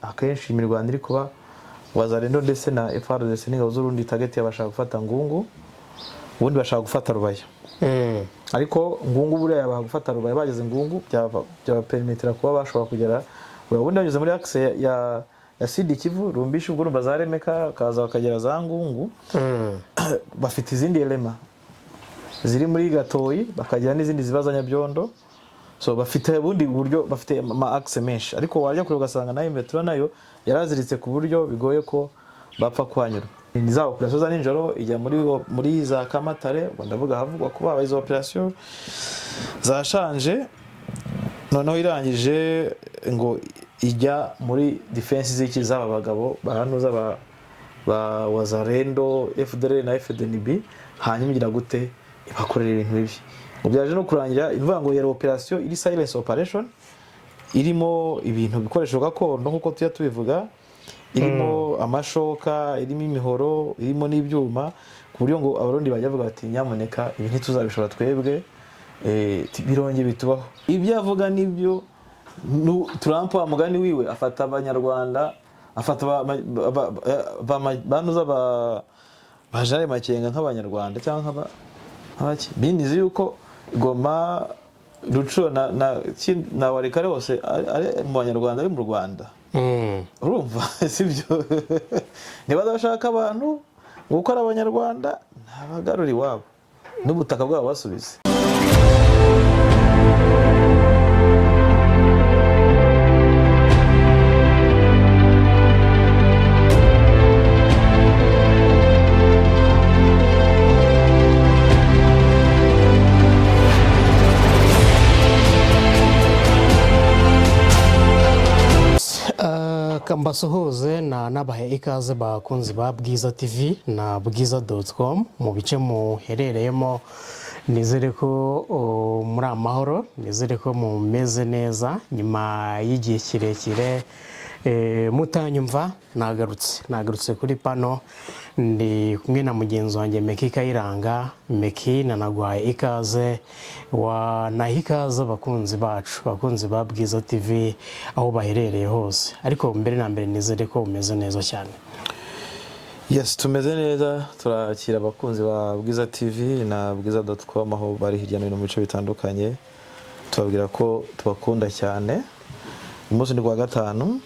akenshi imirwano iri kuba Wazalendo ndetse na FARDC n'ingabo z'Urundi target yabashaka gufata Ngungu ubundi bashaka gufata Rubaya ariko Ngungu buriya yabaha gufata Rubaya bageze Ngungu byaba permetera kuba bashobora kugera ubundi bageze muri axe ya Sidi Kivu Rumbishi ubwo rumba zaremeka kaza bakagera za Ngungu bafite izindi elema ziri muri Gatoyi bakagira n'izindi zibazanya Byondo so bafite ubundi buryo bafite ama axe menshi ariko wajya kure ugasanga nayo metro nayo yaraziritse ku buryo bigoye ko bapfa kwanyura ni za operation za ninjoro ijya muri za Kamatare ndavuga havugwa kuba abayizo operation zashanje noneho irangije ngo ijya muri defense z'iki zaba bagabo baranuza ba Wazalendo FDL na FDNB hanyuma igira gute ibakorera ibintu bibi ubyaje no kurangira ivuga ngo yero operation iri silence operation irimo ibintu bikoresho gakondo nkuko tuya tubivuga irimo amashoka irimo imihoro irimo n'ibyuma ku buryo ngo abarundi bajya bavuga bati nyamuneka ibintu tuzabishora twebwe bironge bitubaho ibyo avuga nibyo Trump amugani wiwe afata abanyarwanda afata banuza bajare makenga nk'abanyarwanda cyangwa nk'abaki binizi yuko Goma Ruco na warikare hose ari mu banyarwanda ari mu Rwanda urumva sibyo niba bashaka abantu gukora abanyarwanda ntabagarura iwabo n'ubutaka bwabo basubize Kambasohoze na nabahe ikaze bakunzi ba Bwiza TV na bwiza.com mu bice muherereyemo nizere ko muri amahoro nizere ko mumeze neza nyuma y'igihe kirekire mutanyumva nagarutse kuri pano ndi kumwe na mugenzi wanjye Meki Kayiranga Meki nanagwaye ikaze naha ikaze bakunzi bacu bakunzi ba Bwiza TV aho baherereye hose ariko mbere na mbere nizere ko umeze neza cyane. Yes tumeze neza turakira abakunzi ba Bwiza TV na bwiza.com aho bari hirya no hino mu bice bitandukanye tubabwira ko tubakunda cyane umunsi ni kwa gatanu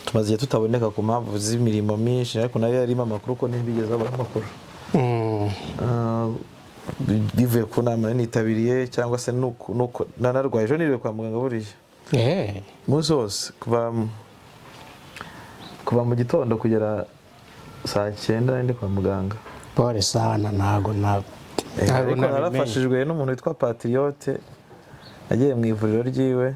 tumaze tutaboneka ku mpamvu z'imirimo myinshi ariko nayo yarimo amakuru ko ntibigeze abona amakuru bivuye ku nama nitabiriye cyangwa se nuko nanarwaye ejo niriwe kwa muganga buriya umunsi wose kuva mu gitondo kugera saa 9 ndi kwa muganga pole sana ntago narafashijwe n'umuntu witwa Patriote yagiye mu ivuriro ryiwe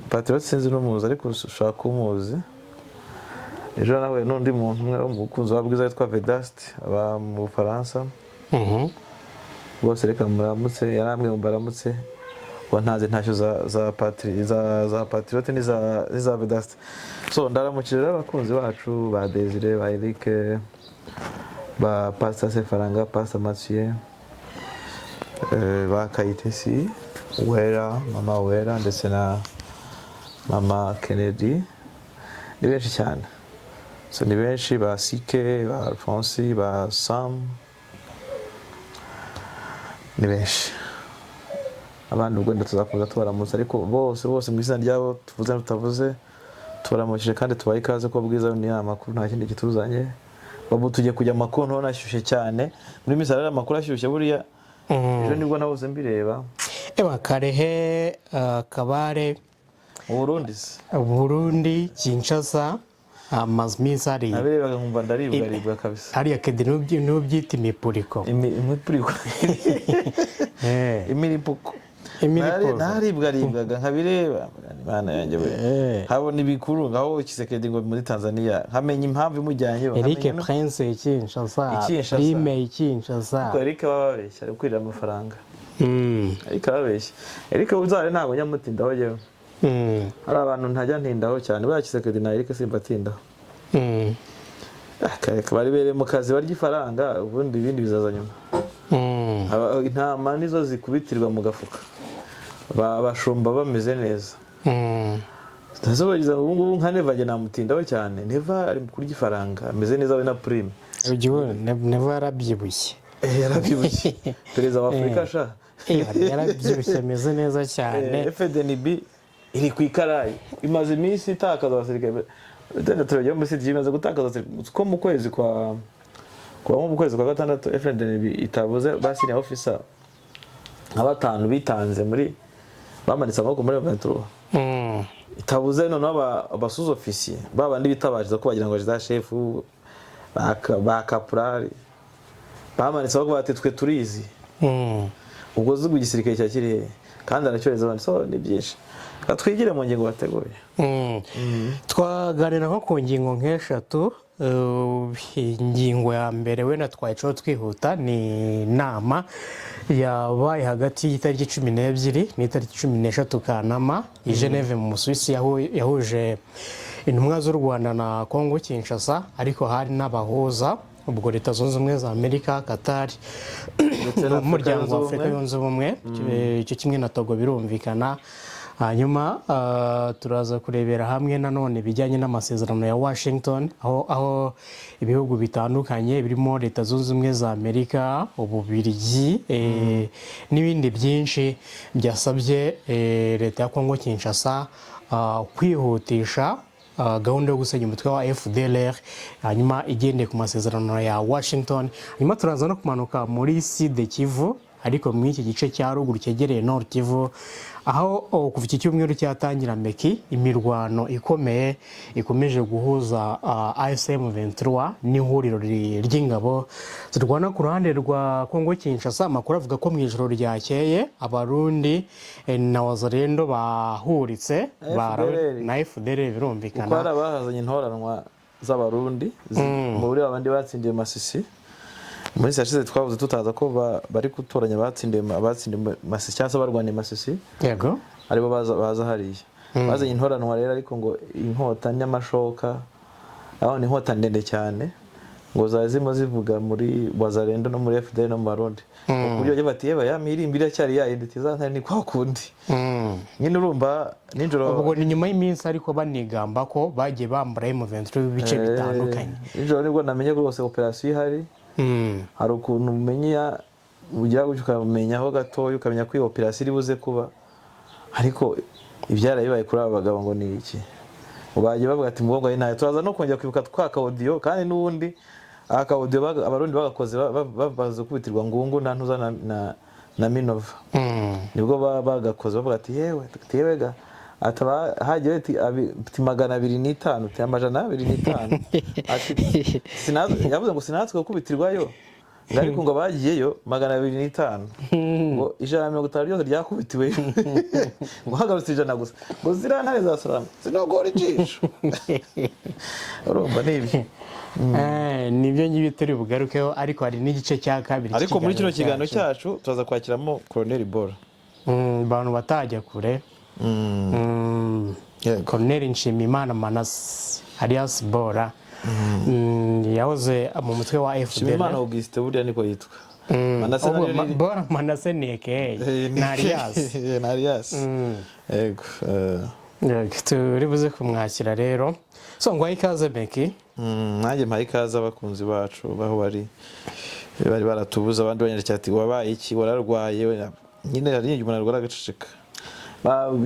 Patriote sinzi n'umuzi ariko ushaka kumuzi ejo nawe n'undi muntu umwe umukunzi wa Bwiza witwa Vedaste aba mu Bufaransa bose reka muramutse yaramwe mbaramutse ko ntaze ntacyo za Patriote n'iza Vedaste so ndaramukira abakunzi bacu ba Desire ba Eric ba Pastor Sefaranga Pastor Mathieu ba Kayitesi Wera Mama Wera ndetse na Mama Kennedy ni benshi cyane so ni benshi ba Sike ba Alphonse ba Sam ni benshi abandi ubwo ndatuzakuza tubaramutse ariko bose mu izina ryabo tuvuze tutavuze tubaramukije kandi tubaye ikaze ko Bwiza ni amakuru nta kindi kituzanye babu tujye kujya amakuru none ashyushye cyane muri misarara amakuru ashyushye buriya ejo nibwo nabuze mbireba Karehe Kabare Burundi Kinshasa amazimiza ari nabirebaga nkumva ndaribwa kabisa hariya kede n'ubyita imipuriko imiripuko naribwaga nkabireba Imana yanjye habona ibikuru ngaho Kisekedi ngo muri Tanzania hamenya impamvu imujyanye Eric Prince Kinshasa Prime Kinshasa ko Eric bababeshya ari kwirira amafaranga Eric babeshya Eric uzare ntabwo nyamutindaho yewe hari abantu ntajya ntindaho cyane baya Kisekedi na Eric simbatindaho bari bere mu kazi barya ifaranga ubundi ibindi bizaza nyuma intama nizo zikubitirwa mu gafuka abashumba bameze neza Tazobariza ubu ngubu nka Neva njye namutindaho cyane. Neva ari kurya ifaranga ameze neza we na Prime. Ugiye Neva yarabyibushye. Yarabyibushye. Perezida wa Afurika sha. Yarabyibushye ameze neza cyane. FDNB iri ku ikarayi imaze iminsi itakaza abasirikare. Tenda turajya mu siti imaze gutakaza ko mu kwezi kwa mu kwezi kwa gatandatu FDNB itabuze basini officer nk'abatanu bitanze muri bamanitse amaboko muri 23. Itabuze none abasuzo officier babandi bitabariza ko bagira ngo za chef ba caporal bamanitse bavuga ati twe turizi. Ubwo zugu gisirikare cya kirihe kandi aracyoreza abandi so ni byinshi. Twigire mu ngingo bateguye. Twaganira nko ku ngingo nk'eshatu. Ingingo ya mbere wenda twayicaho twihuta ni inama yabaye hagati y'itariki 12 n'itariki 13 Kanama i Geneve mu Busuwisi yahuje intumwa z'u Rwanda na Kongo Kinshasa, ariko hari n'abahuza ubwo Leta Zunze Ubumwe za Amerika, Qatar n'umuryango wa Afurika Yunze Ubumwe, icyo kimwe na Togo birumvikana. Hanyuma turaza kurebera hamwe nanone bijyanye n'amasezerano ya Washington aho ibihugu bitandukanye birimo Leta Zunze Ubumwe za Amerika, Ububiligi n'ibindi byinshi byasabye Leta ya Kongo Kinshasa kwihutisha gahunda yo gusenya umutwe wa FDLR, hanyuma igendeye ku masezerano ya Washington. Hanyuma turaza no kumanuka muri Sud Kivu, ariko muri iki gice cya ruguru cyegereye Nord Kivu, aho kuva iki cyumweru cyatangira Meki imirwano ikomeye ikomeje guhuza AFC M23 n'ihuriro ry'ingabo zirwana ku ruhande rwa Kongo Kinshasa. Amakuru avuga ko mu ijoro ryakeye Abarundi na Wazalendo bahuritse na FDLR birumvikana. Kuko bahazanye intoranwa z'Abarundi muri abandi batsindiye Masisi. Muri sashize twavuze tutaza ko bari gutoranya abatsindiye Masisi cyangwa barwaniye Masisi. Yego. Aribo baza hariya. Bazanye intoranwa rero, ariko ngo inkota n'amashoka aho ni inkota ndende cyane ngo zazimo zivuga muri Wazalendo no muri FDL no mu Barundi. Uburyo byo bati yeba yamirimbira cyari yayindi tizantari ni kwa kundi. Nyine urumva ninjoro ubwo ni nyuma y'iminsi ariko banigamba ko bagiye bambara M23 bice bitandukanye. Ninjoro nibwo namenye rwose operation ihari. Hari ukuntu umenya ujya ukamenyaho gatoya ukamenya ko iyo operation iri buze kuba, ariko ibyarayibaye kuri aba bagabo ngo ni iki ubagiye bavuga ati mubongo ari nayo. Turaza no kongera kwibuka twaka audio kandi n'ubundi aka audio Abarundi bagakoze babaze kubitirwa Ngungu na Ntuza na Minova. Nibwo bagakoze bavuga ati yewega ataba hagiye ati 205 amajana 205 ati yavuze ngo sinatswe kubitirwayo, ariko ngo bagiyeyo 205 ngo 150 ryose ryakubitiwe ngo hagarutse ijana gusa ngo zirantare za Salama zinogora ijisho. Urumva nibi nibyo nyibitari bugarukeho, ariko hari n'igice cya kabiri. Ariko muri kino kiganiro cyacu tuzaza kwakiramo Colonel Bora, abantu batajya kure. Colonel Nshimiyimana Manase alias Bora yahoze mu mutwe wa FDL. Nshimiyimana Auguste buriya niko yitwa. Bora Manase ni aka Narias. Yego. Turi buze kumwakira rero. So ngo ikaze Meki. Nanjye mpaye ikaze abakunzi bacu baho bari baratubuza, abandi banyarya ati wabaye iki, wararwaye. Nyine hari igihe umuntu arwara agaceceka,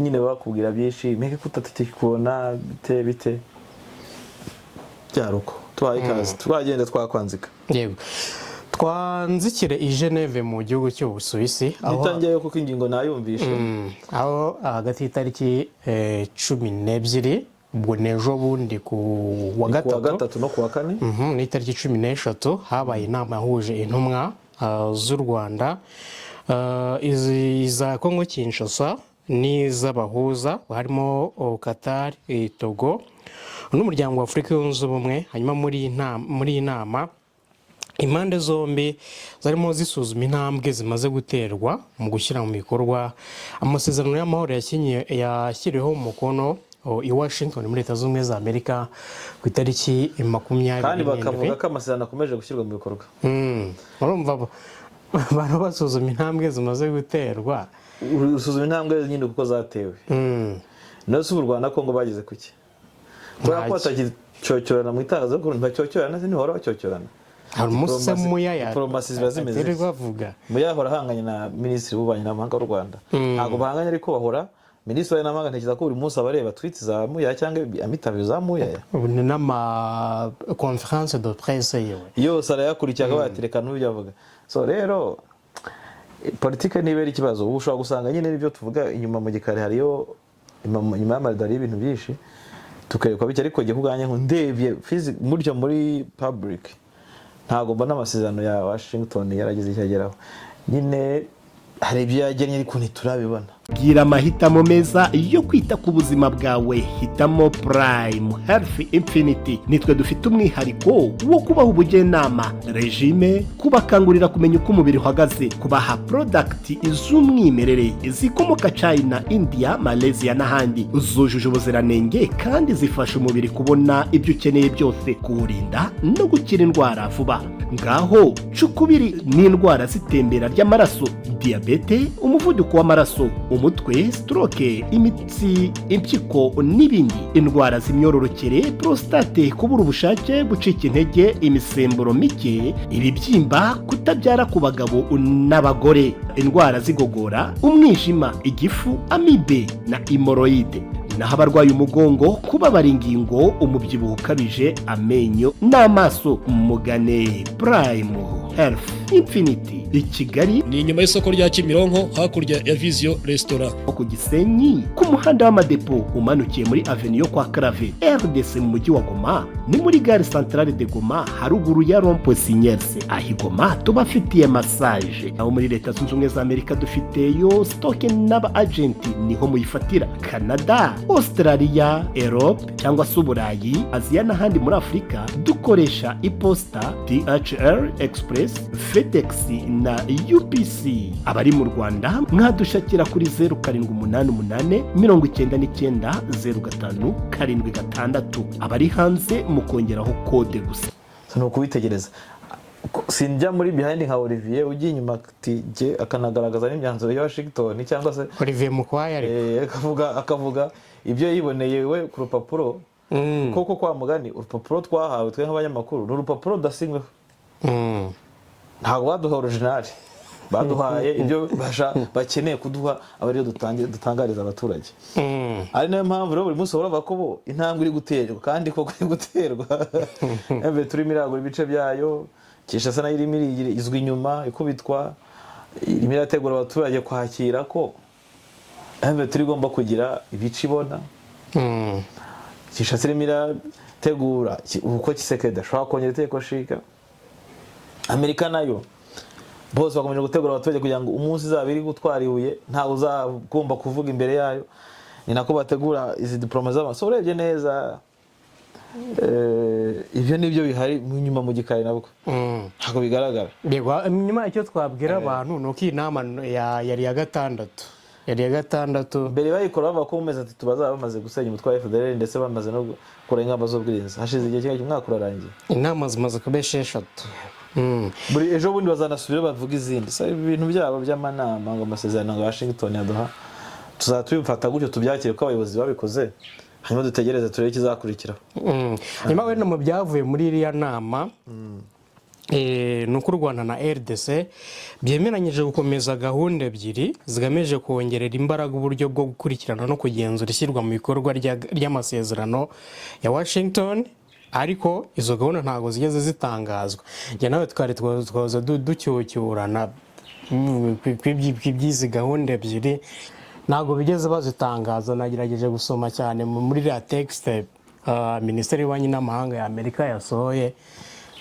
nyine bakubwira byinshi, Meki kutatikubona bite byaruko. Twaye ikaze twagenda twakwanzika. Yego. Twanzikire i Geneve mu gihugu cy'Ubusuwisi, aho nitangiye kuko ingingo nayumvishe, aho hagati y'itariki 12 ubwo nejo bundi ku wa gatatu no ku wa kane n'itariki 13 habaye inama yahuje intumwa z'u Rwanda, iza Kongo Kinshasa n'iz'abahuza harimo Qatar, Togo n'umuryango wa Afurika Yunze Ubumwe. Hanyuma muri iyi nama impande zombi zarimo zisuzuma intambwe zimaze guterwa mu gushyira mu bikorwa amasezerano y'amahoro yashyiriweho umukono i Washington muri Leta Zunze Ubumwe za Amerika ku itariki 20. Kandi bakavuga ko amasezerano akomeje gushyirwa mu bikorwa. Urumva abantu basuzuma intambwe zimaze guterwa, usuzuma intambwe nyine kuko zatewe. no se u Rwanda Kongo bageze kuki kubera ko batagicyocorana mu itangazamakuru ntibacyocorana ntihora bacyocorana hari umunsi Muyaya diplomasi ziba zimeze bavuga Muyaya ahora ahanganye na minisitiri w'ububanyi n'amahanga w'u Rwanda ntabwo bahanganye ariko bahora minisitiri w'ububanyi n'amahanga ntekereza ko buri munsi abareba tweets za Muyaya cyangwa amitabiyo za Muyaya ni n'ama conference de presse yewe yose arayakurikiraga batireka n'ubyo avuga so rero politike niba ari ikibazo ubu ushobora gusanga nyine n'ibyo tuvuga inyuma mu gikari hariyo inyuma y'amaridari y'ibintu byinshi tukareka bike ariko gihe kuganye ngo ndebye muryo muri public ntago mbona amasezerano ya Washington yaragize icyageraho nyine hari ibyo yagennye ariko ntiturabibona gira amahitamo meza yo kwita ku buzima bwawe hitamo Prime Health Infinity nitwe dufite umwihariko wo kubaha ubujyenama regime kubakangurira kumenya uko umubiri uhagaze kubaha product iz'umwimerere zikomoka China India Malaysia n'ahandi zujuje ubuziranenge kandi zifasha umubiri kubona ibyo ukeneye byose kuwurinda no gukira indwara vuba ngaho cukubiri n'indwara zitembera ry'amaraso diabete umuvuduko w'amaraso umutwe stroke imitsi impyiko n'ibindi indwara z'imyororokere prostate kubura ubushake gucika intege imisemburo mike ibibyimba kutabyara ku bagabo n'abagore indwara zigogora umwijima igifu amibe na hemorrhoide naho abarwaye umugongo kubabara ingingo umubyibuho ukabije amenyo n'amaso mugane Prime Health Infinity i Kigali ni inyuma y'isoko rya Kimironko hakurya ya Vision Restaurant ku Gisenyi ku muhanda w'amadepo umanukiye muri avenue yo kwa Clave RDC mu mujyi wa Goma ni muri gare centrale de Goma haruguru ya Rond-Point Signers ahigoma tubafitiye massage aho muri leta zunze ubumwe za Amerika dufiteyo stock n'aba agent niho muyifatira Canada Australia Europe cyangwa se Uburayi Aziya n'ahandi muri Afurika dukoresha iposta DHL Express FedEx na UPC abari mu Rwanda mwadushakira kuri 0788 99 05 abari hanze mukongeraho kode gusa no kubitegereza sinjya muri behind nka Olivier ugiye inyuma tije akanagaragaza n'imyanzuro ya Washington cyangwa se Olivier Mukwaya akavuga ibyo yiboneye we ku rupapuro koko kwa mugani urupapuro twahawe twe nk'abanyamakuru n'urupapuro dasinyweho ntabwo baduha original baduhaye ibyo bakeneye kuduha abariyo dutangariza abaturage ari nayo mpamvu rero buri munsi urava ko bo intambwe iri guterwa kandi koko iri guterwa embe turi miragura ibice byayo Kinshasa nayo irimo izwi inyuma ikubitwa irimo irategura abaturage kwakira ko embe turi gomba kugira ibice ibona Kinshasa irimo irategura uko Tshisekedi ashobora kongera itegeko shika Amerika nayo bose bakomeje gutegura abaturage kugira ngo umunsi zabiri gutwara ibuye ntago uzagomba kuvuga imbere yayo ni nako bategura izi diploma z'amaso urebye neza ibyo nibyo bihari nyuma mu gikari nabwo ntago bigaragara nyuma icyo twabwira abantu nuko inama yari ya gatandatu mbere bayikora bavuga ko mu mezi atatu bazaba bamaze gusenya umutwe wa FDLR ndetse bamaze no gukora ingamba z'ubwirinzi hashize igihe kinini umwaka urarangiye inama zimaze kuba 6 buri ejo bundi bazanasubira bavuga izindi so ibintu byabo by'amanama ngo amasezerano ngo Washington yaduha tuzatubifata gutyo tubyakire ko abayobozi babikoze hanyuma dutegereze turebe ikizakurikira nyuma wenda mu byavuye muri iriya nama nuko u Rwanda na RDC byemeranyije gukomeza gahunda ebyiri zigamije kongerera imbaraga uburyo bwo gukurikirana no kugenzura ishyirwa mu bikorwa ry'amasezerano ya Washington ariko izo gahunda ntago zigeze zitangazwa njye nawe twari twaza ducyucyurana kw'ibyizi gahunda ebyiri ntago bigeze bazitangaza nagerageje gusoma cyane muri la texte Minisiteri y'Ububanyi n'Amahanga ya Amerika yasohoye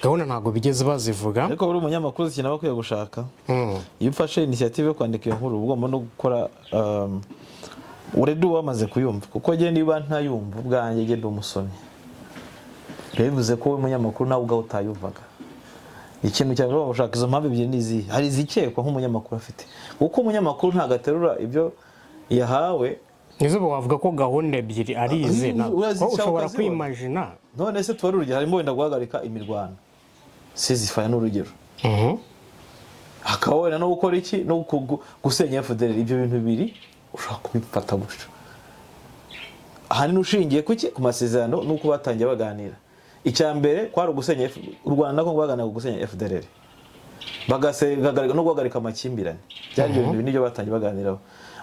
gahunda ntago bigeze bazivuga ariko buri umunyamakuru ikintu bakwiye gushaka iyo ufashe initiative yo kwandika iyo nkuru ugomba no gukora uredu wamaze kuyumva kuko je niba ntayumva ubwanjye genda umusomyi bivuze ko umunyamakuru nawe ubwo utayumvaga ikintu cyane baba bashaka izo mpamvu ebyiri nizi hari izikekwa nk'umunyamakuru afite kuko umunyamakuru ntagaterura ibyo yahawe nizo bavuga ko gahunda ebyiri ari ize ushobora kwimagina none se tuba urugero harimo wenda guhagarika imirwano sizifaya n'urugero hakaba wenda no gukora iki no gusenya FDLR ibyo bintu bibiri ushaka kubifata gutyo ahanini ushingiye ku masezerano nuko batangiye baganira. Icya mbere kwari ugusenya u Rwanda nako baganira gusenya FDLR bagagarika no guhagarika amakimbirane. Byari ibintu nibyo batangiye baganiraho,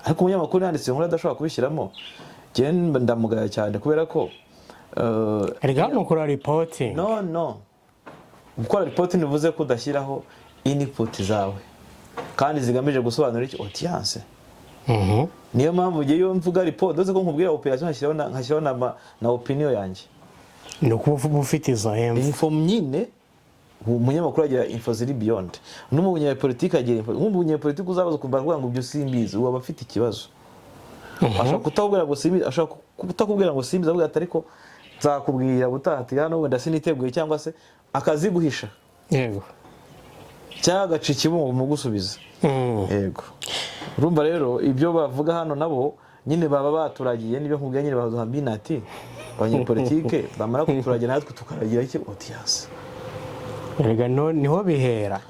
ariko umunyamakuru yanditse inkuru adashobora kubishyiramo genda ndamugaya cyane kubera ko erega mukora reporting. No gukora reporting bivuze ko udashyiraho input zawe kandi zigamije gusobanura iki audience. Niyo mpamvu ugiye yo mvuga report doze ko nkubwira operation nkashyiraho na opinion yanjye. No kuvuga ufite izo info nyine umunyamakuru agira info ziri beyond. N'umunyapolitike agira info. Nk'umunyapolitike uzabaza kuvuga ngo ibyo simbizi uba afite ikibazo. Ashaka kutakubwira ngo simbizi, ashaka kutakubwira ngo simbizi avuga ati ariko nzakubwira butati hano wenda siniteguye cyangwa se akazi guhisha. Yego. Cyagaca ikibungo mu gusubiza. Yego. Urumva rero ibyo bavuga hano nabo nyine baba baturagiye nibyo nkubwiye nyine baduha binati abanyapolitike bamara kuturagira natwe tukaragira iki audience. Erega niho bihera.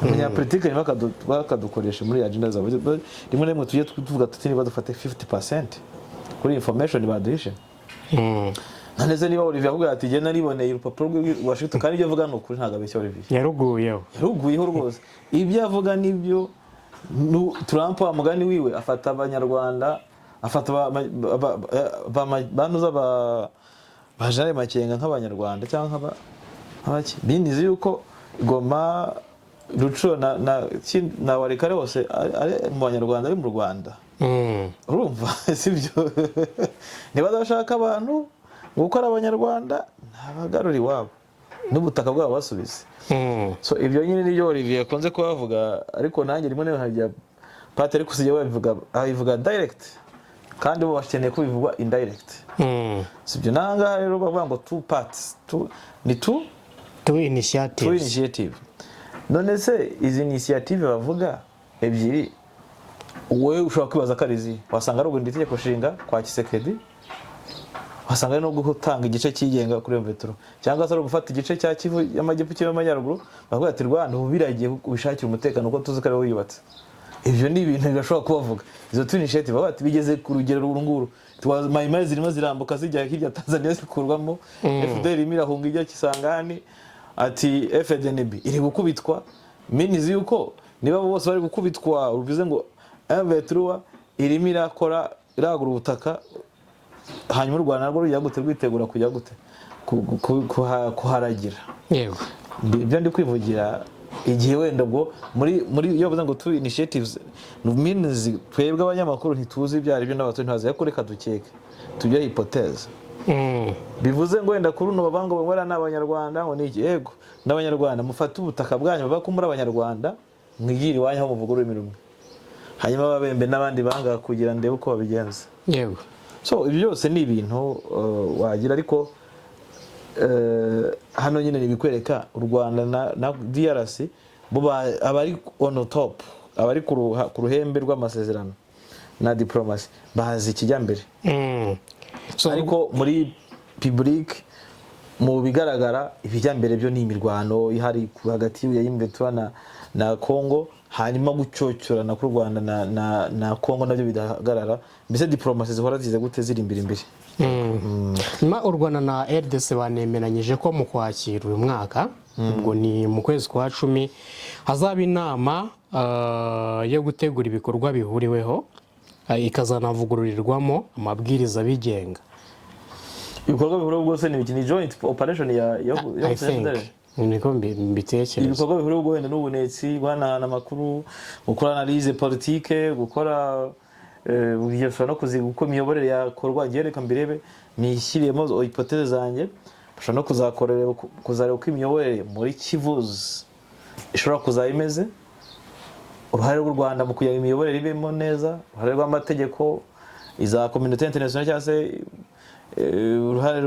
Abanyapolitike bakadukoresha muri agenda zabo. Rimwe rimwe tujye tuvuga tuti niba dufate 50% kuri information baduhishe. Naneze niba Olivier avuga ati je nariboneye urupapuro rw'Washington kandi ibyo avuga no kuri ntago abeshya Olivier. Yaruguyeho rwose. Ibyo avuga nibyo Trump amugani wiwe afata abanyarwanda afata banuza bajare makenga nk'abanyarwanda cyangwa abaki binizi yuko Goma Ruco na Warikare hose ari mu banyarwanda ari mu Rwanda. Urumva sibyo niba bashaka abantu gukora abanyarwanda ntabagaruri wabo n'ubutaka bwabo basubize. So ibyo nyine nibyo Olivier akonze kubavuga, ariko nanjye rimwe nawe hajya Patrick kusije babivuga direct kandi bo bakeneye kubivugwa indirect. Sibyo nanga rero bavuga ngo two parts two initiative. None se izi initiative bavuga ebyiri wowe ushobora kwibaza karizi wasanga ari ubundi itegeko nshinga kwa Kisekedi, wasanga no gutanga igice cyigenga kuri Mvetro cyangwa se gufata igice cya Kivu y'amajyepfo cy'amajyaruguru bavuga ati Rwanda ubiragiye ubishakira umutekano uko tuzi kare wiyubatse. Ibyo ni ibintu bashobora kubavuga. Izo two initiative bati bigeze ku rugero runguru mayimayi zirimo zirambuka zijya hirya Tanzania zikurwamo FDL imirahunga ijya Kisangani ati FDNB iri gukubitwa minizi yuko niba bose bari gukubitwa urubize ngo Mvetro irimo irakora iragura ubutaka hanyuma u Rwanda rwo rujya gute rwitegura kujya gute kuharagira. Yego. Ibyo ndi kwivugira igihe wenda ngo muri yo bavuga ngo two initiatives means twebwe abanyamakuru ntituzi ibyari byo n'abato ntazi yakoreka dukeke tujya hypothèse. Bivuze ngo wenda kuri uno babango bamwera n'abanyarwanda ngo niki yego n'abanyarwanda mufata ubutaka bwanyu bava kumura abanyarwanda mwigiri wanyu aho muvuguru imirumwe hanyuma babembe n'abandi banga kugira ndebe uko babigenza. Yego. So ibyo byose ni ibintu wagira, ariko hano nyine nibikwereka u Rwanda na DRC bo abari on top, abari ku ruhembe rw'amasezerano na diplomasi bazi ikijyambere. So ariko muri public mu bigaragara ibijyambere byo ni imirwano ihari hagati y'Imvetro na Congo, hanyuma gucyocyorana ku Rwanda na Congo nabyo bidahagarara. Mbese diplomasi zihora zize gute ziri imbere. U Rwanda na RDC banemeranyije ko mu kwakira uyu mwaka ubwo ni mu kwezi kwa 10 hazaba inama yo gutegura ibikorwa bihuriweho ikazanavugururirwamo amabwiriza bigenga. Ibikorwa bihuriweho bwose ni joint operation ya niko mbitekereza. Ibikorwa bihuriweho wenda n'ubunetsi guhanahana amakuru, gukora analyse politique, gukora bugishobora no kuziga uko imiyoborere yakorwa. Ngiye reka mbirebe nishyiriyemo hypothèse zanjye bashobora no kuzareba uko imiyoborere muri Kivu ishobora kuzayimeze, uruhare rw'u Rwanda mu kugira imiyoborere ibemo neza, uruhare rw'amategeko iza communauté internationale cyangwa se uruhare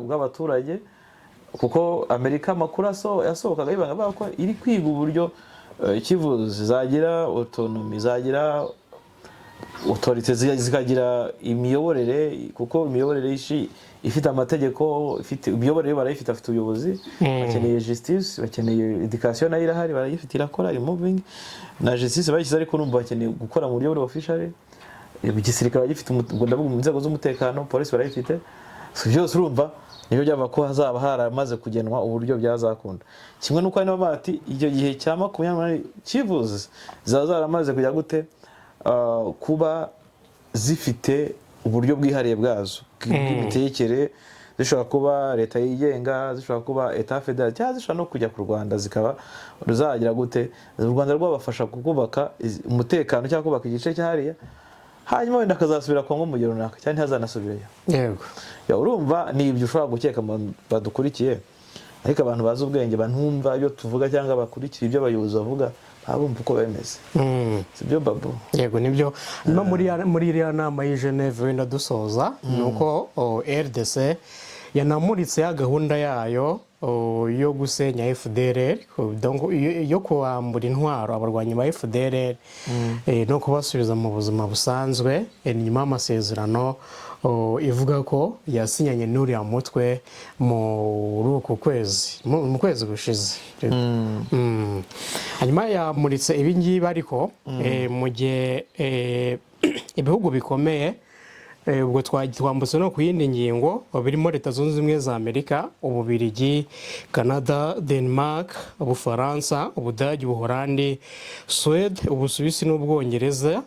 rw'abaturage, kuko Amerika amakuru yasohokaga ibanga ko iri kwiga uburyo Kivu zagira autonomy, zagira autorité zikagira imiyoborere, kuko imiyoborere ifite amategeko, ifite imiyoborere barayifite, afite ubuyobozi, bakeneye justice, bakeneye education nayo irahari barayifite irakora moving na justice bayishyize, ariko numva bakeneye gukora mu buryo buri official igisirikare gifite ndavuga mu nzego z'umutekano polisi barayifite so byose urumva niyo byaba ko hazaba haramaze kugenwa uburyo byazakunda kimwe nuko ari bati icyo gihe cya 20 kivuze zaramaze kujya gute kuba zifite uburyo bwihariye bwazo bw'imitekere zishobora kuba leta yigenga zishobora kuba etat federal cyangwa zishobora no kujya ku Rwanda zikaba ruzagira gute u Rwanda rwabafasha kubaka umutekano cyangwa kubaka igice cyahariya hanyuma wenda akazasubira Kongo mu gihe runaka cyane hazanasubirayo yego ya urumva ni ibyo ushobora gukeka badukurikiye ariko abantu bazi ubwenge bantumva ibyo tuvuga cyangwa bakurikira ibyo abayobozi bavuga babumva uko bemeze sibyo babu yego nibyo no muri iriya nama y'i Geneve wenda dusoza nuko RDC yanamuritse ya gahunda yayo yo gusenya FDLR yo kuambura intwaro abarwanyi ba FDLR no kubasubiza mu buzima busanzwe nyuma y'amasezerano ivuga ko yasinyanye n'uriya mutwe muri uku kwezi mu kwezi gushize hanyuma yamuritse ibi ngibi ariko mu gihe ibihugu bikomeye ubwo twambutse no ku yindi ngingo birimo Leta Zunze Ubumwe za Amerika Ububiligi Canada Denmark Ubufaransa Ubudage Ubuholandi Suède Ubusuwisi n'Ubwongereza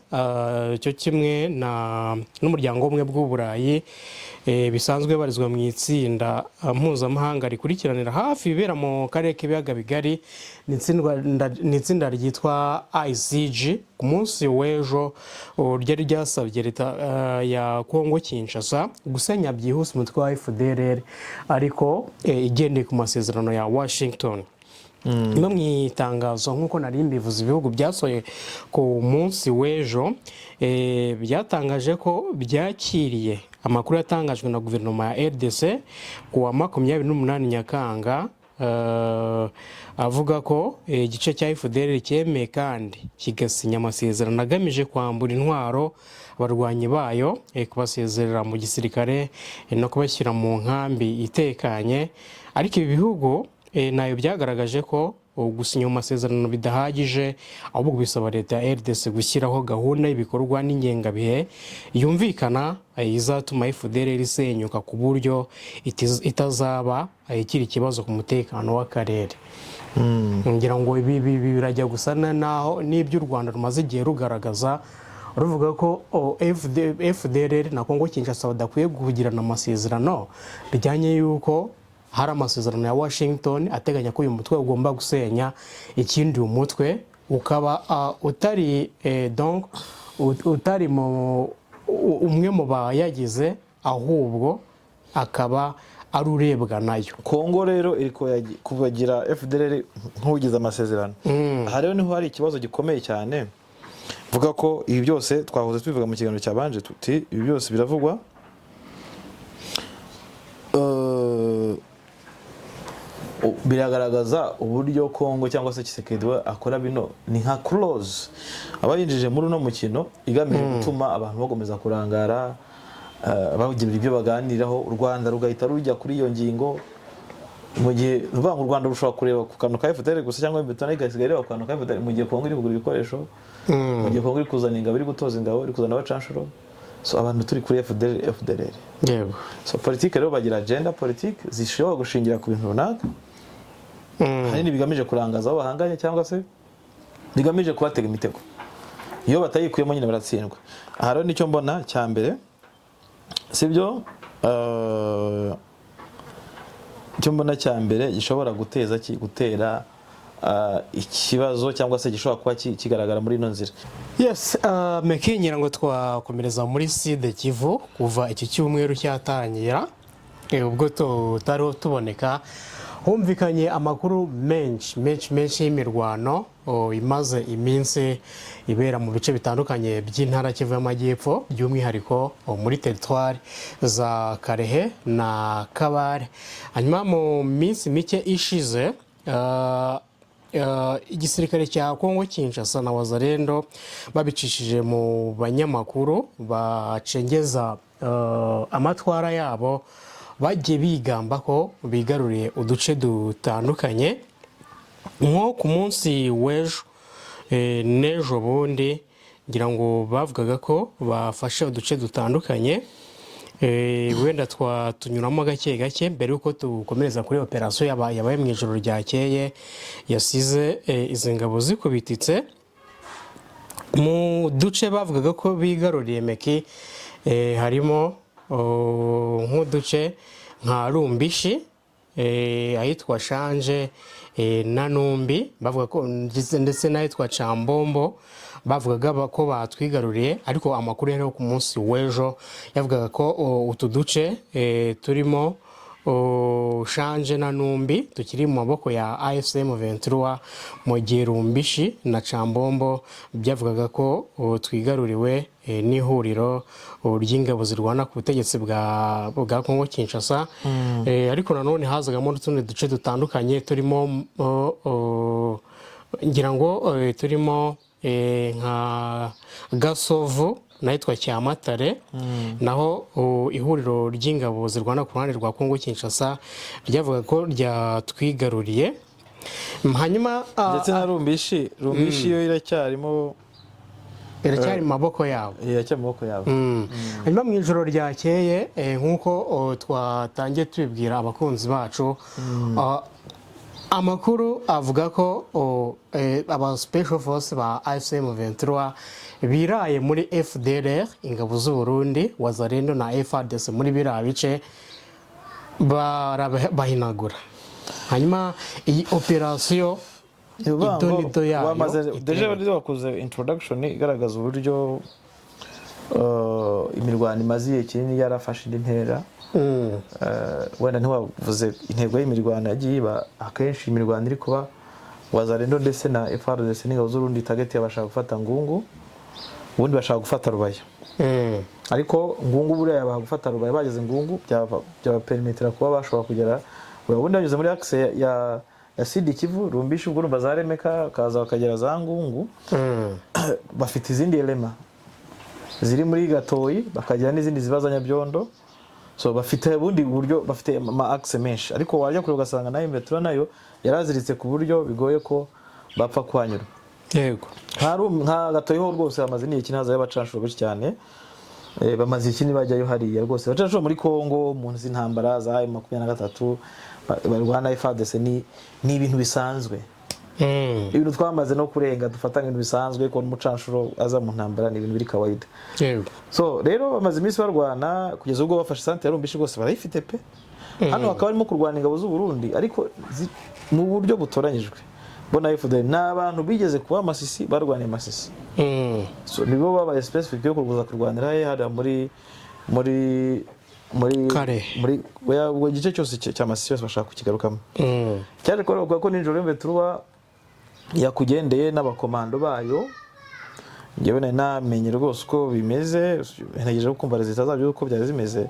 cyo kimwe n'umuryango umwe bw'Uburayi bisanzwe barizwa mu itsinda mpuzamahanga rikurikiranira hafi ibera mu karere k'ibiyaga bigari n'itsinda ryitwa ICG ku munsi w'ejo ryari ryasabye leta ya Kongo Kinshasa gusenya byihuse umutwe wa FDLR ariko igendeye ku masezerano ya Washington. No mu itangazo nk'uko nari mbivuze ibihugu byasoye ku munsi w'ejo byatangaje ko byakiriye amakuru yatangajwe na guverinoma ya RDC ku wa 28 Nyakanga avuga ko igice cya FDLR cyemeye kandi kigasinya amasezerano agamije kwambura intwaro abarwanyi bayo kubasezerera mu gisirikare no kubashyira mu nkambi itekanye ariko ibi bihugu nayo byagaragaje ko gusinya amasezerano bidahagije ahubwo bisaba leta ya RDC gushyiraho gahunda y'ibikorwa n'ingengabihe yumvikana izatuma FDLR isenyuka ku buryo itazaba ikiri ikibazo ku mutekano w'akarere. Ngira ngo ibi birajya gusa naho n'ibyo u Rwanda rumaze igihe rugaragaza ruvuga ko FDLR na Kongo Kinshasa badakwiye kugirana amasezerano bijyanye yuko hari amasezerano ya Washington ateganya ko uyu mutwe ugomba gusenya ikindi umutwe ukaba utari donc utari mu umwe mu bayagize ahubwo akaba ari urebwa nayo. Kongo rero iri kubagira FDLR nk'ugize amasezerano aha rero niho hari ikibazo gikomeye cyane vuga ko ibi byose twahoze tubivuga mu kiganiro cyabanje tuti ibi byose biravugwa biragaragaza uburyo Kongo cyangwa se Tshisekedi akora bino ni nka close abayinjije muri no mukino igamije gutuma abantu bagomeza kurangara bagira ibyo baganiraho u Rwanda rugahita rujya kuri iyo ngingo mu gihe ruvanga u Rwanda rushobora kureba ku kantu ka FDLR gusa cyangwa mbetona igasigaye ku kantu ka FDLR mu gihe Kongo iri kugura ibikoresho mu gihe Kongo iri kuzana ingabo iri gutoza ingabo iri kuzana abacanshuro so abantu turi kuri FDLR yego so politique rero bagira agenda politique zishobora gushingira ku bintu runaka hari bigamije kurangaza abo bahanganye cyangwa se bigamije kubatega imitego iyo batayikuyemo nyine baratsindwa aha rero nicyo mbona cya mbere sibyo icyo mbona cya mbere gishobora gutera ikibazo cyangwa se gishobora kuba kigaragara muri ino nzira. Yes, mekinyira ngo twakomereza muri Sud Kivu kuva iki cyumweru cyatangira ubwo tutari tuboneka humvikanye amakuru menshi y'imirwano imaze iminsi ibera mu bice bitandukanye by'intara Kivu y'Amajyepfo by'umwihariko muri territoire za Karehe na Kabare. Hanyuma mu minsi mike ishize igisirikare cya Kongo Kinshasa na Wazalendo babicishije mu banyamakuru bacengeza amatwara yabo bagiye bigamba ko bigaruriye uduce dutandukanye nko ku munsi w'ejo n'ejo bundi ngira ngo bavugaga ko bafashe uduce dutandukanye wenda twatunyuramo gake gake mbere yuko tukomereza kuri operasiyo yabaye mu ijoro ryakeye yasize izi ngabo zikubititse mu duce bavugaga ko bigaruriye Meki. Harimo nk'uduce nka Rumbishi, ahitwa Shanje na Numbi, bavuga ko ndetse n'ahitwa Chambombo bavugaga ko batwigaruriye, ariko amakuru yari ku munsi w'ejo yavugaga ko utu duce turimo Shanje na Numbi tukiri mu maboko ya AFCM 23, mu gihe Rumbishi na Chambombo byavugaga ko twigaruriwe n'ihuriro ry'ingabo zirwana ku butegetsi bwa Kongo Kinshasa. Ariko nanone hazagamo n'utundi duce dutandukanye turimo ngira ngo turimo nka Gasovu nahitwa Cyamatare, naho ihuriro ry'ingabo zirwana ku ruhande rwa Kongo Kinshasa ryavuga ko ryatwigaruriye. Hanyuma ndetse na Rumbishi yo iracyari mu maboko yabo. Hanyuma mu ijoro ryakeye nk'uko twatangiye tubibwira abakunzi bacu, amakuru avuga ko aba special force ba AFCM 23 biraye muri FDLR, ingabo z'u Burundi, Wazalendo na FARDC muri biriya bice bahinagura. Hanyuma iyi operasiyo idonido yayo deje wakoze introduction igaragaza uburyo imirwano imaze igihe kinini yarafashe indi ntera. Wenda ntiwavuze intego y'imirwano yagiye iba akenshi imirwano iri kuba Wazalendo ndetse na FARDC n'ingabo z'urundi target yabashaka gufata Ngungu, ubundi bashaka gufata Rubaya. Ariko Ngungu buriya yabaha gufata Rubaya, bageze Ngungu byaba permetera kuba bashobora kugera ubundi bageze muri axe ya Sud Kivu, Rumbishi, ubwo urumva za Remeka kaza bakagera za Ngungu. Bafite izindi elema ziri muri Gatoyi, bakagira n'izindi zibazanya Byondo. So bafite ubundi buryo, bafite ama axe menshi, ariko wajya kure ugasanga nayo Metro nayo yaraziritse ku buryo bigoye ko bapfa kwanyura. Yego, nka Gatoyi ho rwose bamaze n'iyi kinaza y'abacanshuro benshi cyane. Bamaze ikindi bajyayo hariya rwose bacanshuro muri Kongo mu z'intambara za M23 barwana FARDC ni ibintu bisanzwe. Ibintu twamaze no kurenga dufatanga ibintu bisanzwe ko umucanshuro aza mu ntambara ni ibintu biri kawaida. So rero bamaze iminsi barwana kugeza ubwo bafashe sante ya Rumbishi rwose barayifite pe. Hano bakaba barimo kurwana ingabo z'u Burundi ariko mu buryo butoranyijwe. Bona FDL n'abantu bigeze kuba Masisi barwaniye Masisi. So nibo babaye specific yo kuguza kurwanira hada muri gice cyose cya Masisi bashaka kukigarukamo. Cyane ko ninjoro M23 yakugendeye n'abakomando bayo, ngewe namenye rwose uko bimeze, ntegereje kumva rezita zabyo uko byari zimeze.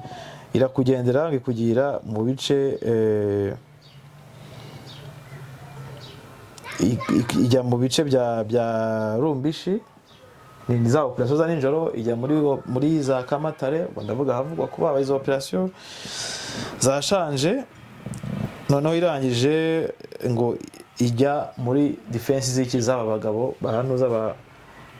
Irakugendera ngikugira mu bice ijya mu bice bya Rumbishi, ni za operation za ninjoro, ijya muri za Kamatare, ndavuga havugwa ko babaye izo operation za Shanje, noneho irangije ngo ijya muri defense z'iki z'aba bagabo baranuza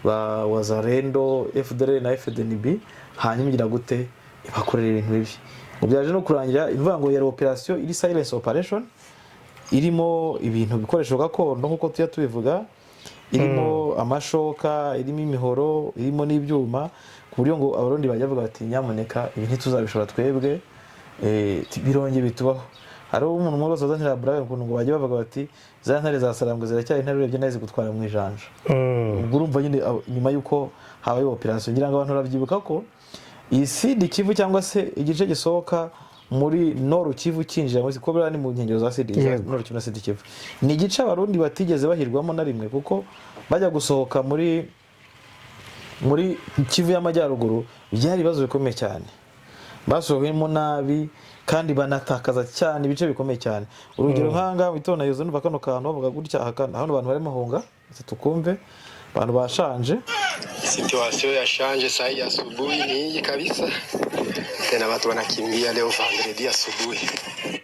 ba Wazalendo, FDL na FDNB, hanyuma igira gute ibakorera ibintu bibi. Ngo byaje no kurangira ivuga ngo yari operation iri silence operation, irimo ibintu bikoresho gakondo nkuko tuya tubivuga, irimo amashoka, irimo imihoro, irimo n'ibyuma, ku buryo ngo abarundi bajya bavuga bati nyamuneka ibi ntituzabishobora twebwe, bironge bitubaho. Hari umuntu umwe wose wazanira Braga ngo bajya bavuga bati za ntare za Sarambwe ziracyari intare urebye nazi gutwara mu ijanja. Ubwo urumva nyine nyuma yuko habaye operation ngira ngo abantu barabyibuka ko iyi Sud Kivu cyangwa se igice gisohoka muri Nord Kivu kinjira muri ko bari mu nkengero za Sud Nord Kivu na Sud Kivu, ni igice abarundi batigeze bahirwamo na rimwe, kuko bajya gusohoka muri Kivu y'amajyaruguru byari ibibazo bikomeye cyane, basohoyemo nabi kandi banatakaza cyane ibice bikomeye cyane. Urugero nkanga bitona yozo numva kano kantu bavuga gutya hano abantu barimo honga tukumve abantu bashanje. Situation ya Shanje saa ya asubuhi ni hii kabisa, tena watu wanakimbia leo vendredi asubuhi.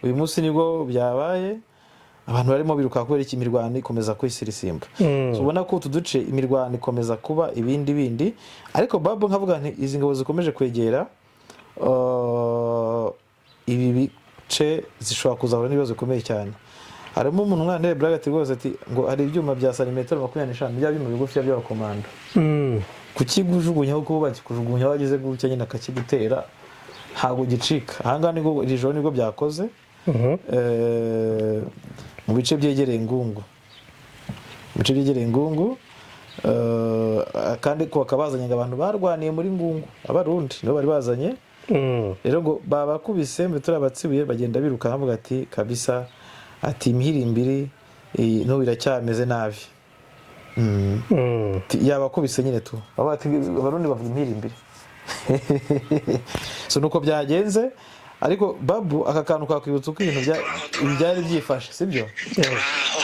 Uyu munsi nibwo byabaye abantu barimo biruka kubera iki imirwano ikomeza kwisirisimba. So ubona ko utu duce imirwano ikomeza kuba ibindi bindi, ariko Babu nkavuga nti izi ngabo zikomeje kwegera ibi bice zishobora kuzahura n'ibibazo bikomeye cyane. Harimo umuntu mwana Braga ati rwose ati ngo hari ibyuma bya santimetero 25 bya byuma bigufi by'abakomando. Kukigujugunya uko bakikujugunya wagize gutya nyine akakigutera ntago gicika. Ahanga niko iri joro nibwo byakoze mu bice byegereye Ngungu. Mu bice byegereye Ngungu kandi ko bakabazanye abantu barwaniye muri Ngungu abarundi nibo bari bazanye. Rero ngo babakubise mbe turabatsibuye bagenda biruka havuga ati kabisa ati imihirimbiri no biracyameze nabi. Yabakubise nyine tu abati abarundi bavuga imihirimbiri. So nuko byagenze, ariko Babu aka kantu kakwibutsa uko ibintu byari byifashe sibyo?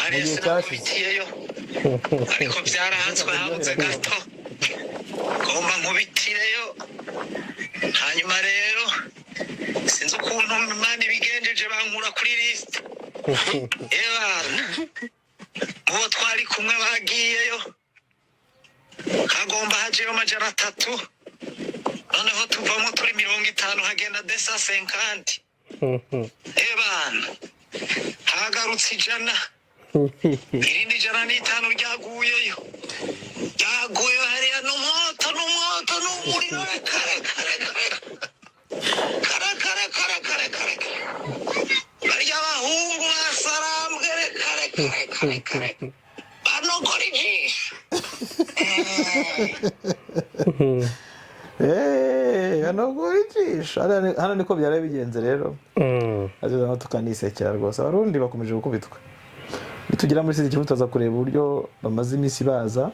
Hari sinakubitiyeyo ariko byarahatswe habuze gato ngomba nkubitireyo. Hanyuma rero sinzi ukuntu Imana ibigenjeje bankura kuri list. Uwo twari kumwe bagiyeyo hagomba hajeyo 300, noneho tuvamo turi 50 hagenda 250. Ebana hagarutse 100, irindi 105 ryaguyeyo hariya n'umwoto n'umuriro kare barya abahungu basarambwe kare banogora ijisho. Anogora ijisho hano niko byari bigenze rero. Azizana tukanisekera rwose abarundi bakomeje gukubitwa. Nitugira muri siti kibuto za kureba uburyo bamaze imisi baza,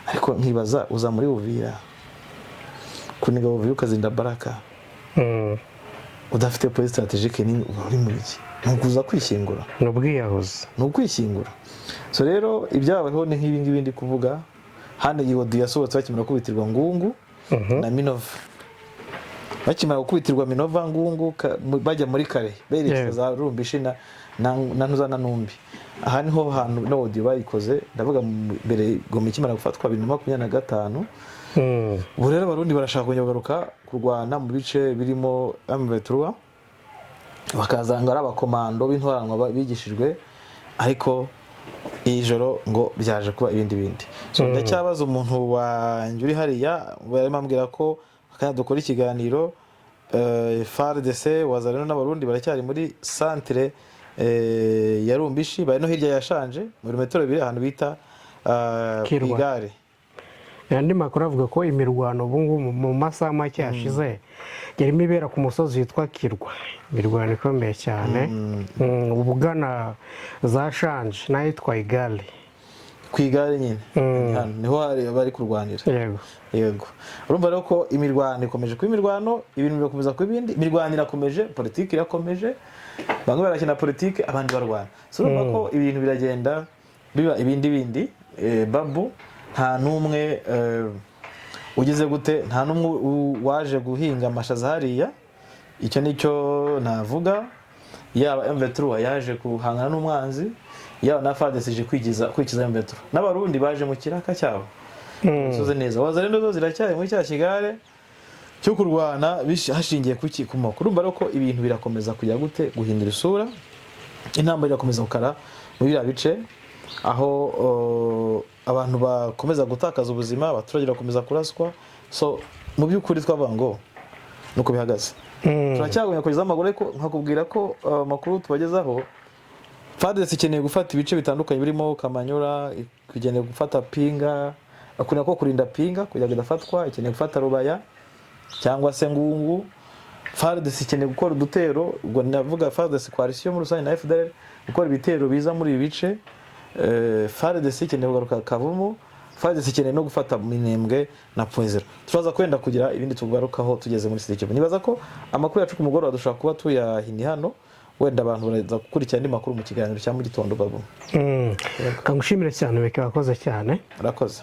ariko nkibaza uza muri Uvira kuniga Uvira ukazinda Baraka udafite police strategique ni uri muri iki nkukuza kwishingura n'ubwiyahuzi n'ukwishingura. So rero ibyabaho ni nk'ibindi ndi kuvuga hano yiwodi yasohotse bakimara kubitirwa Ngungu na Minova. Bakimara kubitirwa Minova Ngungu bajya muri Kare berekeza Rumbishi na Ntuzana Numbi. Aha niho hantu no audio bayikoze ndavuga mbere gome kimara gufatwa 2025. Ubu rero abarundi barashaka kugaruka kurwana mu bice birimo M23 bakazanga ari abakomando b'intwaranwa bigishijwe, ariko ijoro ngo byaje kuba ibindi. So ndacyabaza umuntu wanjye uri hariya baramambwira ko akanya dukora ikiganiro FARDC wazareno n'abarundi baracyari muri centre ya Rumbishi bari no hirya yashanje muri metero 2 ahantu bita Igare. Yandi makuru avuga ko imirwano ubungu mu masaha make yashize yarimo ibera ku musozi witwa Kirwa. Imirwano ikomeye cyane ubugana za Shanje nayitwa Igare. Kwigare nyine niho bari kurwanira. Yego urumva rero ko imirwano ikomeje ku imirwano, ibintu birakomeza ku ibindi, imirwano irakomeje, politiki irakomeje, bamwe barakina politiki abandi barwana. So urumva ko ibintu biragenda biba ibindi. Babu nta numwe ugeze gute, nta numwe waje guhinga amashaza hariya. Icyo nicyo navuga, yaba M23 yaje kuhangana n'umwanzi, yaba na FARDC kwikiza M23 n'abarundi baje mu kiraka cyabo. Soze neza wazarendo zo ziracyari muri cya Kigare cyo kurwana hashingiye kuki kumakuru. Urumva ko ibintu birakomeza kujya gute guhindura isura, intambara irakomeza gukara muri bya bice aho abantu bakomeza gutakaza ubuzima, abaturage bakomeza kuraswa. So mu by'ukuri twavuga ngo nuko bihagaze. Turacyagumya kugeza amaguru, ariko nkakubwira ko makuru tubagezaho FARDC ikeneye gufata ibice bitandukanye birimo Kamanyura, ikeneye gufata Pinga, akuna ko kurinda Pinga kugira ngo idafatwa, ikeneye gufata Rubaya cyangwa se Ngungu. FARDC ikeneye gukora udutero, ubwo navuga FARDC coalition muri rusange na FDL gukora ibitero biza muri ibi bice. FARDC ikeneye kugaruka Kavumu, FARDC ikeneye no gufata Minembwe na Poezero. Turaza kwenda kugira ibindi tugarukaho tugeze muri Sidike. Nibaza ko amakuru yacu ku mugoroba dushaka kuba tuyahini hano, wenda abantu baraza gukurikira andi makuru mu kiganiro cya mu gitondo. Babu kangushimire cyane, beke wakoze cyane. Urakoze.